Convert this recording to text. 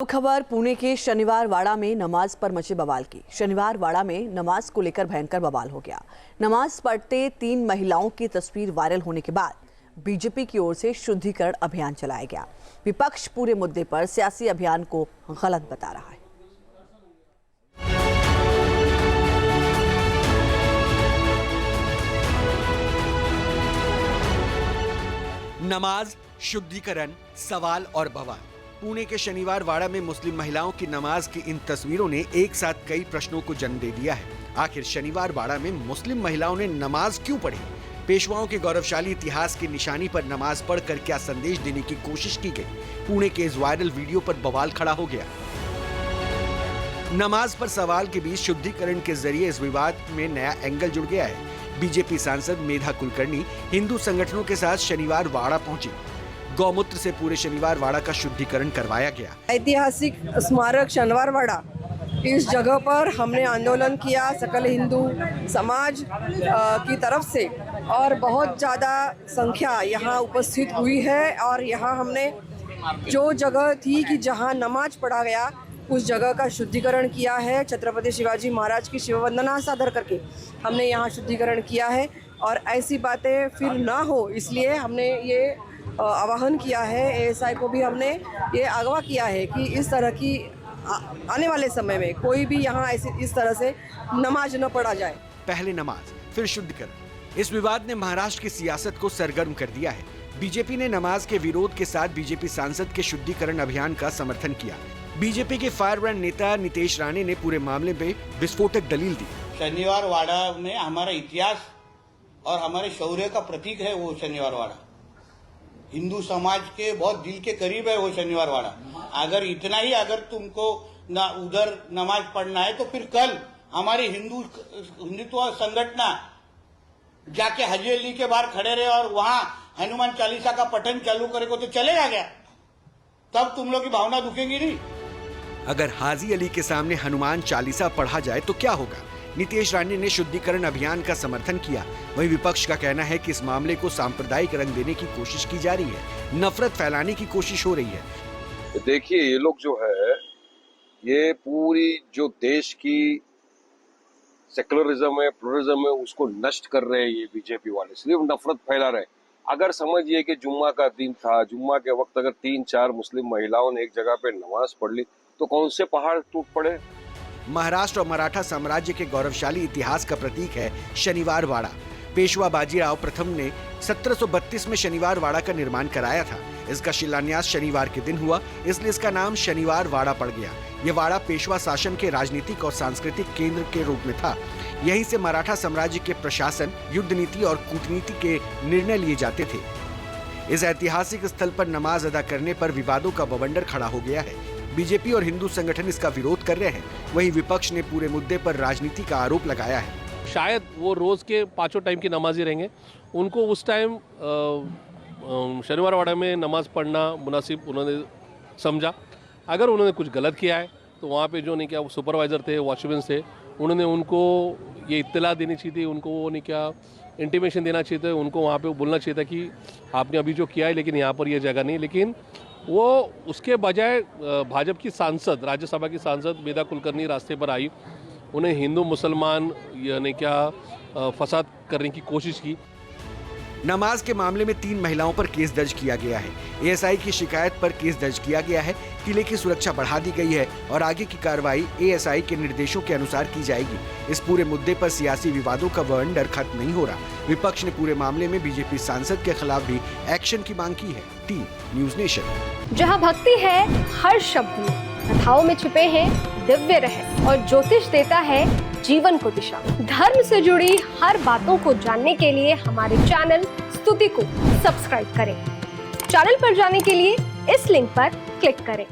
खबर पुणे के शनिवार वाड़ा में नमाज पर मचे बवाल की। शनिवार वाड़ा में नमाज को लेकर भयंकर बवाल हो गया। नमाज पढ़ते 3 महिलाओं की तस्वीर वायरल होने के बाद बीजेपी की ओर से शुद्धिकरण अभियान चलाया गया। विपक्ष पूरे मुद्दे पर सियासी अभियान को गलत बता रहा है। नमाज, शुद्धिकरण, सवाल और बवाल। पुणे के शनिवार वाड़ा में मुस्लिम महिलाओं की नमाज की इन तस्वीरों ने एक साथ कई प्रश्नों को जन्म दे दिया है। आखिर शनिवार वाड़ा में मुस्लिम महिलाओं ने नमाज क्यों पढ़ी? पेशवाओं के गौरवशाली इतिहास की निशानी पर नमाज पढ़कर क्या संदेश देने की कोशिश की गई? पुणे के इस वायरल वीडियो पर बवाल खड़ा हो गया। नमाज पर सवाल के बीच शुद्धिकरण के जरिए इस विवाद में नया एंगल जुड़ गया है। बीजेपी सांसद मेधा कुलकर्णी हिंदू संगठनों के साथ शनिवार वाड़ा पहुंची। गौमूत्र से पूरे शनिवार वाड़ा का शुद्धिकरण करवाया गया। ऐतिहासिक स्मारक शनिवार वाड़ा, इस जगह पर हमने आंदोलन किया सकल हिंदू समाज की तरफ से और बहुत ज़्यादा संख्या यहाँ उपस्थित हुई है। और यहाँ हमने जो जगह थी कि जहाँ नमाज पढ़ा गया उस जगह का शुद्धिकरण किया है। छत्रपति शिवाजी महाराज की शिव वंदना सादर करके हमने यहाँ शुद्धिकरण किया है और ऐसी बातें फिर ना हो इसलिए हमने ये आह्वान किया है। एएसआई को भी हमने ये अगवा किया है कि इस तरह की आने वाले समय में कोई भी यहाँ ऐसी इस तरह से नमाज न पढ़ा जाए। पहले नमाज फिर शुद्धिकरण, इस विवाद ने महाराष्ट्र की सियासत को सरगर्म कर दिया है। बीजेपी ने नमाज के विरोध के साथ बीजेपी सांसद के शुद्धिकरण अभियान का समर्थन किया। बीजेपी के फायर ब्रांड नेता नितेश राणे ने पूरे मामले में विस्फोटक दलील दी। शनिवार वाड़ा में हमारा इतिहास और हमारे शौर्य का प्रतीक है वो शनिवार वाड़ा। हिंदू समाज के बहुत दिल के करीब है वो शनिवार वाड़ा। अगर इतना ही अगर तुमको उधर नमाज पढ़ना है तो फिर कल हमारी हिंदुत्व संगठना जाके हाजी अली के बाहर खड़े रहे और वहां हनुमान चालीसा का पठन चालू करेगा तो चलेगा क्या? तब तुम लोग की भावना दुखेंगी नहीं। अगर हाजी अली के सामने हनुमान चालीसा पढ़ा जाए तो क्या होगा? नितेश राणे ने शुद्धिकरण अभियान का समर्थन किया। वहीं विपक्ष का कहना है कि इस मामले को सांप्रदायिक रंग देने की कोशिश की जा रही है, नफरत फैलाने की कोशिश हो रही है। देखिए, ये लोग जो है ये पूरी जो देश की सेकुलरिज्म है, प्लुरलिज्म है, उसको नष्ट कर रहे हैं। ये बीजेपी वाले सिर्फ नफरत फैला रहे हैं। अगर समझिए कि जुम्मा का दिन था, जुम्मा के वक्त अगर 3-4 मुस्लिम महिलाओं ने एक जगह पे नमाज पढ़ ली तो कौन से पहाड़ टूट पड़े? महाराष्ट्र और मराठा साम्राज्य के गौरवशाली इतिहास का प्रतीक है शनिवार वाड़ा। पेशवा बाजीराव प्रथम ने 1732 में शनिवार वाड़ा का निर्माण कराया था। इसका शिलान्यास शनिवार के दिन हुआ, इसलिए इसका नाम शनिवार वाड़ा पड़ गया। यह वाड़ा पेशवा शासन के राजनीतिक और सांस्कृतिक केंद्र के रूप में था। यहीं से मराठा साम्राज्य के प्रशासन, युद्ध नीति और कूटनीति के निर्णय लिए जाते थे। इस ऐतिहासिक स्थल पर नमाज अदा करने पर विवादों का बवंडर खड़ा हो गया है। बीजेपी और हिंदू संगठन इसका विरोध कर रहे हैं। वहीं विपक्ष ने पूरे मुद्दे पर राजनीति का आरोप लगाया है। शायद वो रोज के 5 टाइम की नमाजी रहेंगे, उनको उस टाइम शनिवार वाड़ा में नमाज पढ़ना मुनासिब उन्होंने समझा। अगर उन्होंने कुछ गलत किया है तो वहाँ पे जो नहीं क्या सुपरवाइजर थे, वॉचमैन थे, उन्होंने उनको ये इत्तला देनी चाहिए थी, उनको वो नहीं क्या इंटीमेशन देना चाहिए था, उनको वहाँ पे बोलना चाहिए था कि आपने अभी जो किया है लेकिन यहाँ पर ये जगह नहीं। लेकिन वो उसके बजाय भाजपा की सांसद, राज्यसभा की सांसद मेधा कुलकर्णी रास्ते पर आई, उन्हें हिंदू मुसलमान यानी क्या फसाद करने की कोशिश की। नमाज के मामले में 3 महिलाओं पर केस दर्ज किया गया है। एएसआई की शिकायत पर केस दर्ज किया गया है। किले की सुरक्षा बढ़ा दी गई है और आगे की कार्रवाई एएसआई के निर्देशों के अनुसार की जाएगी। इस पूरे मुद्दे पर सियासी विवादों का बवंडर खत्म नहीं हो रहा। विपक्ष ने पूरे मामले में बीजेपी सांसद के खिलाफ भी एक्शन की मांग की है। T news nation. जहां भक्ति है हर शब्द में, कथाओं में छुपे हैं दिव्य रहस्य और ज्योतिष देता है जीवन को दिशा। धर्म से जुड़ी हर बातों को जानने के लिए हमारे चैनल स्तुति को सब्सक्राइब करें। चैनल पर जाने के लिए इस लिंक पर क्लिक करें।